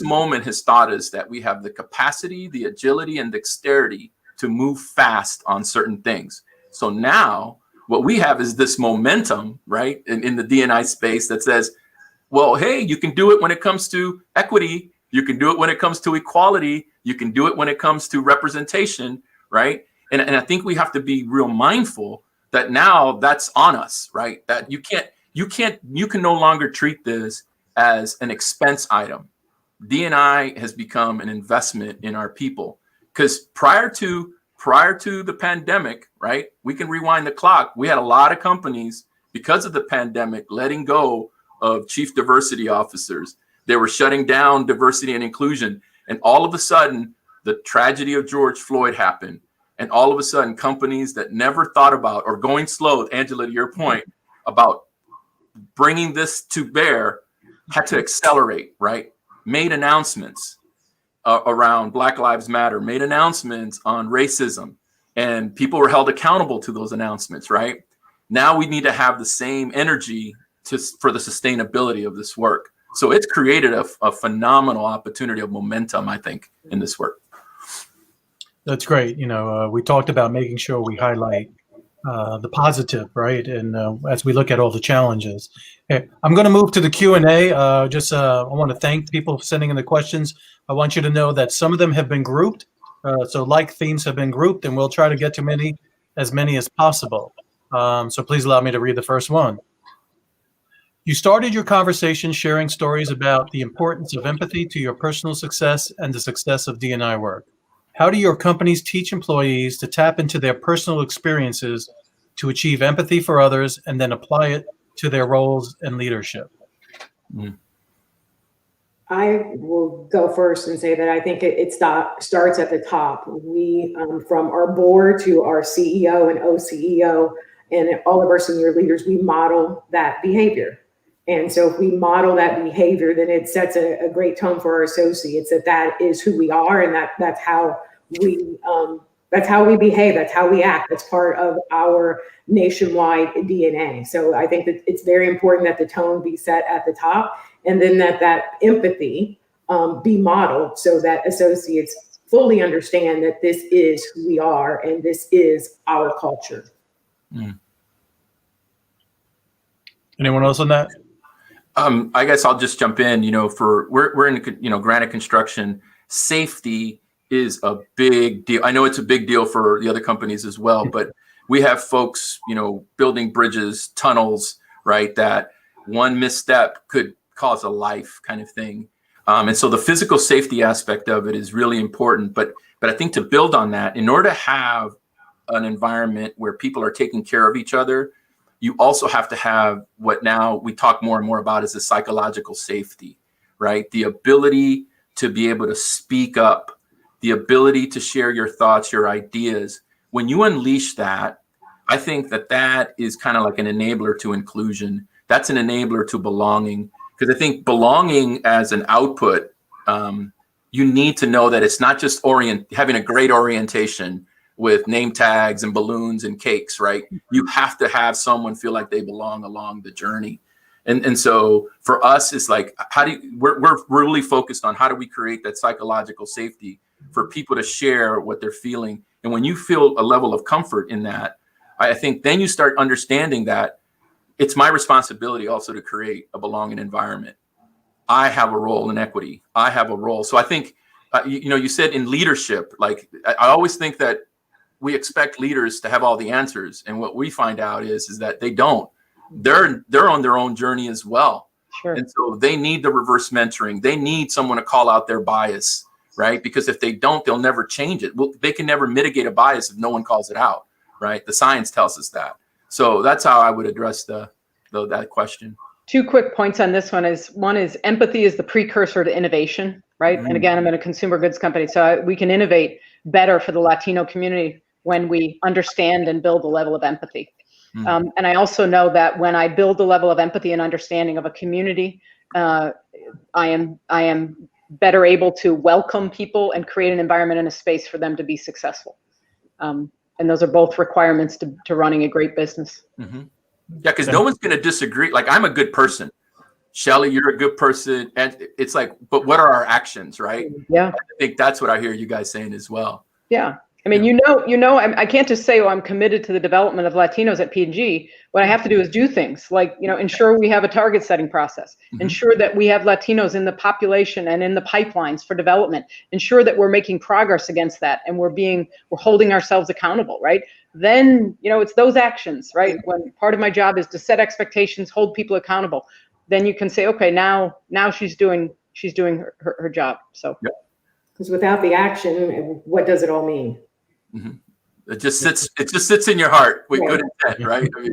moment has taught us that we have the capacity, the agility, and dexterity to move fast on certain things. So now what we have is this momentum, right, in the D&I space that says, well, hey, you can do it when it comes to equity. You can do it when it comes to equality. You can do it when it comes to representation, right? And I think we have to be real mindful that now that's on us, right? That you can no longer treat this as an expense item. D&I has become an investment in our people, because prior to the pandemic, right? We can rewind the clock. We had a lot of companies, because of the pandemic, letting go of chief diversity officers. They were shutting down diversity and inclusion. And all of a sudden, the tragedy of George Floyd happened. And all of a sudden, companies that never thought about, or going slow, Angela, to your point about bringing this to bear, had to accelerate, right? Made announcements around Black Lives Matter, made announcements on racism, and people were held accountable to those announcements, right? Now we need to have the same energy for the sustainability of this work. So it's created a phenomenal opportunity of momentum, I think, in this work. That's great. We talked about making sure we highlight the positive, right? And as we look at all the challenges. Okay, I'm going to move to the Q&A. I want to thank people for sending in the questions. I want you to know that some of them have been grouped. So like themes have been grouped, and we'll try to get to as many as possible. So please allow me to read the first one. You started your conversation sharing stories about the importance of empathy to your personal success and the success of D&I work. How do your companies teach employees to tap into their personal experiences to achieve empathy for others and then apply it to their roles and leadership? I will go first and say that I think it starts at the top. We, from our board to our CEO and OCEO and all of our senior leaders, we model that behavior. And so if we model that behavior, then it sets a great tone for our associates that is who we are, and that's how we That's how we behave. That's how we act. That's part of our nationwide DNA. So I think that it's very important that the tone be set at the top, and then that empathy be modeled so that associates fully understand that this is who we are and this is our culture. Mm. Anyone else on that? I guess I'll just jump in. We're in granite construction. Safety is a big deal. I know it's a big deal for the other companies as well, but we have folks, building bridges, tunnels, right? That one misstep could cause a life kind of thing. And so the physical safety aspect of it is really important. But I think to build on that, in order to have an environment where people are taking care of each other, you also have to have what now we talk more and more about is the psychological safety, right? The ability to be able to speak up, the ability to share your thoughts, your ideas. When you unleash that, I think that is kind of like an enabler to inclusion. That's an enabler to belonging. Because I think belonging as an output, you need to know that it's not just having a great orientation with name tags and balloons and cakes, right? You have to have someone feel like they belong along the journey. And so for us, it's like, we're really focused on how do we create that psychological safety for people to share what they're feeling. And when you feel a level of comfort in that, I think then you start understanding that it's my responsibility also to create a belonging environment. I have a role in equity. I have a role. So I think, you said in leadership, like I always think that we expect leaders to have all the answers. And what we find out is that they don't. They're on their own journey as well. Sure. And so they need the reverse mentoring. They need someone to call out their bias, right? Because if they don't, they'll never change it. Well, they can never mitigate a bias if no one calls it out, right? The science tells us that. So that's how I would address that question. 2 quick points on this one is empathy is the precursor to innovation, right? And again, I'm in a consumer goods company, so we can innovate better for the Latino community when we understand and build a level of empathy. And I also know that when I build a level of empathy and understanding of a community, I am better able to welcome people and create an environment and a space for them to be successful. And those are both requirements to running a great business. Mm-hmm. Yeah, because no one's going to disagree. Like, I'm a good person. Shelly, you're a good person. And it's like, but what are our actions, right? Yeah. I think that's what I hear you guys saying as well. Yeah. I mean, I can't just say, I'm committed to the development of Latinos at P&G. What I have to do is do things like, ensure we have a target setting process, ensure that we have Latinos in the population and in the pipelines for development, ensure that we're making progress against that and we're holding ourselves accountable, right? Then, it's those actions, right? When part of my job is to set expectations, hold people accountable, then you can say, okay, now she's doing her job. So, because without the action, what does it all mean? Mm-hmm. It just sits in your heart with good intent, right? I mean,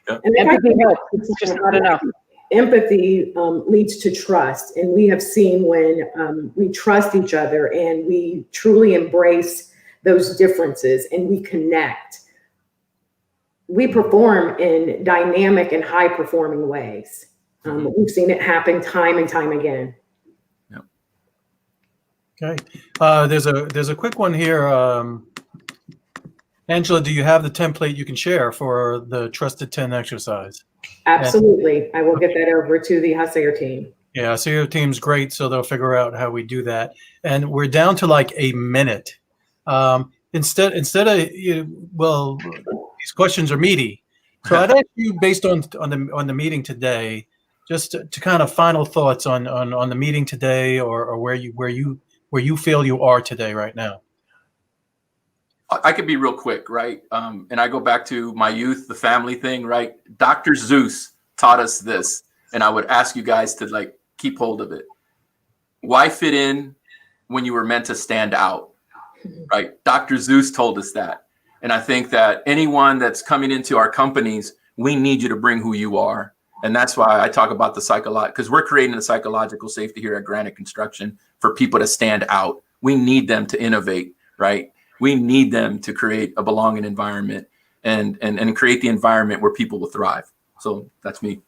and empathy helps. It's just not enough. Empathy leads to trust, and we have seen when we trust each other and we truly embrace those differences and we connect, we perform in dynamic and high performing ways. We've seen it happen time and time again. Okay. There's a quick one here. Angela, do you have the template you can share for the Trusted 10 exercise? Absolutely. I will get that over to the Hasair team. Yeah, Hasair team's great, so they'll figure out how we do that. And we're down to like a minute. Instead of, these questions are meaty. So I'd ask you, based on the meeting today, just to kind of final thoughts on the meeting today, or where you feel you are today right now. I could be real quick, right? And I go back to my youth, the family thing, right? Dr. Zeus taught us this, and I would ask you guys to keep hold of it. Why fit in when you were meant to stand out, right? Dr. Zeus told us that. And I think that anyone that's coming into our companies, we need you to bring who you are. And that's why I talk about the psychological, because we're creating a psychological safety here at Granite Construction for people to stand out. We need them to innovate, right? We need them to create a belonging environment and create the environment where people will thrive. So that's me.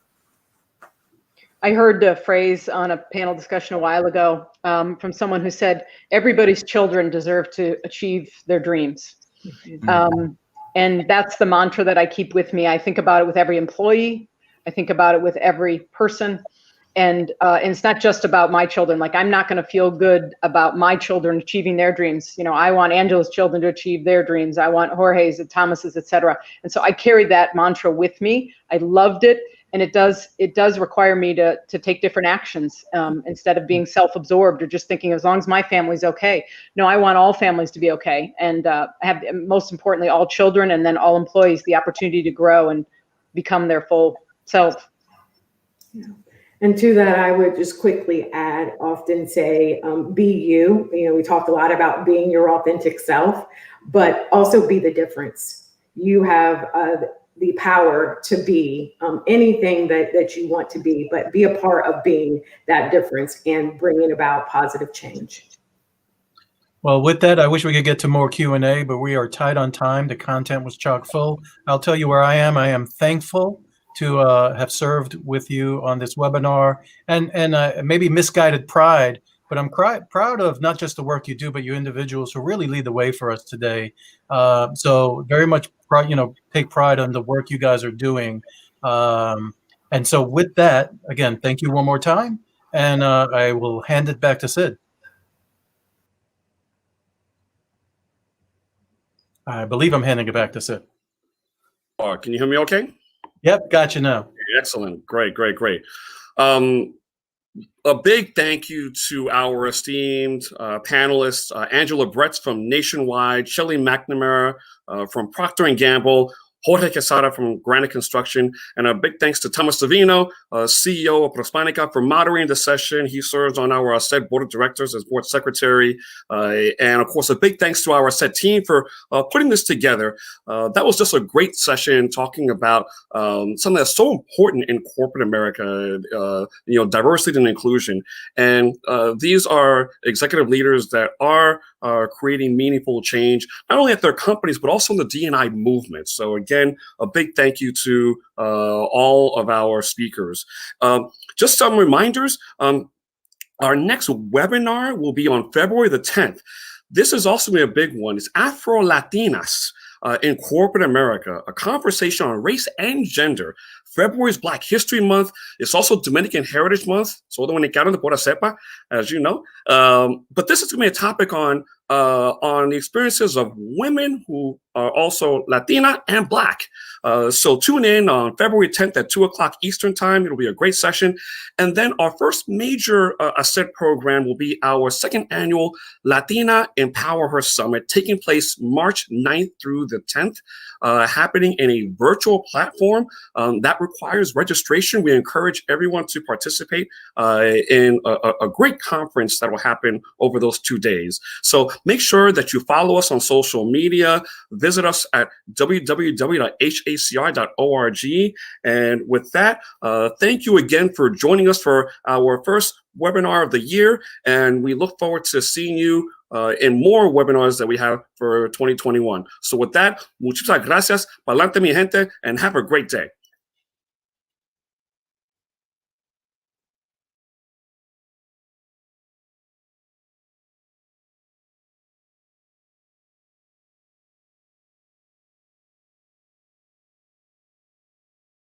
I heard the phrase on a panel discussion a while ago, from someone who said, everybody's children deserve to achieve their dreams. And that's the mantra that I keep with me. I think about it with every employee. I think about it with every person. And it's not just about my children. Like, I'm not going to feel good about my children achieving their dreams. You know, I want Angela's children to achieve their dreams. I want Jorge's and Thomas's, et cetera. And so I carry that mantra with me. I loved it. And it does require me to take different actions instead of being self-absorbed or just thinking as long as my family's okay. No, I want all families to be okay, and have, most importantly, all children and then all employees the opportunity to grow and become their full self. Yeah. And to that, I would just quickly add, often say, be you. You know, we talked a lot about being your authentic self, but also be the difference. You have the power to be anything that you want to be, but be a part of being that difference and bringing about positive change. Well, with that, I wish we could get to more Q&A, but we are tight on time. The content was chock full. I'll tell you where I am. I am thankful to have served with you on this webinar, and maybe misguided pride, but I'm proud of not just the work you do, but you individuals who really lead the way for us today. So very much, take pride on the work you guys are doing. And so with that, again, thank you one more time, and I will hand it back to Sid. I believe I'm handing it back to Sid. Can you hear me okay? Yep, got you now. Excellent. Great. A big thank you to our esteemed panelists, Angela Bretz from Nationwide, Shelley McNamara from Procter & Gamble, Jorge Quesada from Granite Construction, and a big thanks to Thomas Savino, CEO of Prospanica, for moderating the session. He serves on our SED board of directors as board secretary. And of course, a big thanks to our SED team for putting this together. That was just a great session talking about something that's so important in corporate America, diversity and inclusion. And these are executive leaders that are creating meaningful change, not only at their companies, but also in the D&I movement. So again, a big thank you to all of our speakers. Just some reminders. Our next webinar will be on February the 10th. This is also a big one. It's Afro-Latinas in corporate America, a conversation on race and gender. February is Black History Month. It's also Dominican Heritage Month, so Dominicano de Pura Cepa, as you know. But this is going to be a topic on the experiences of women who are also Latina and Black. So tune in on February 10th at 2 o'clock Eastern Time. It'll be a great session. And then our first major ASET program will be our second annual Latina Empower Her Summit, taking place March 9th through the 10th, happening in a virtual platform that requires registration. We encourage everyone to participate in a great conference that will happen over those 2 days. So make sure that you follow us on social media, visit us at www.hacr.org. And with that, thank you again for joining us for our first webinar of the year. And we look forward to seeing you in more webinars that we have for 2021. So with that, muchas gracias, pa'lante mi gente, and have a great day.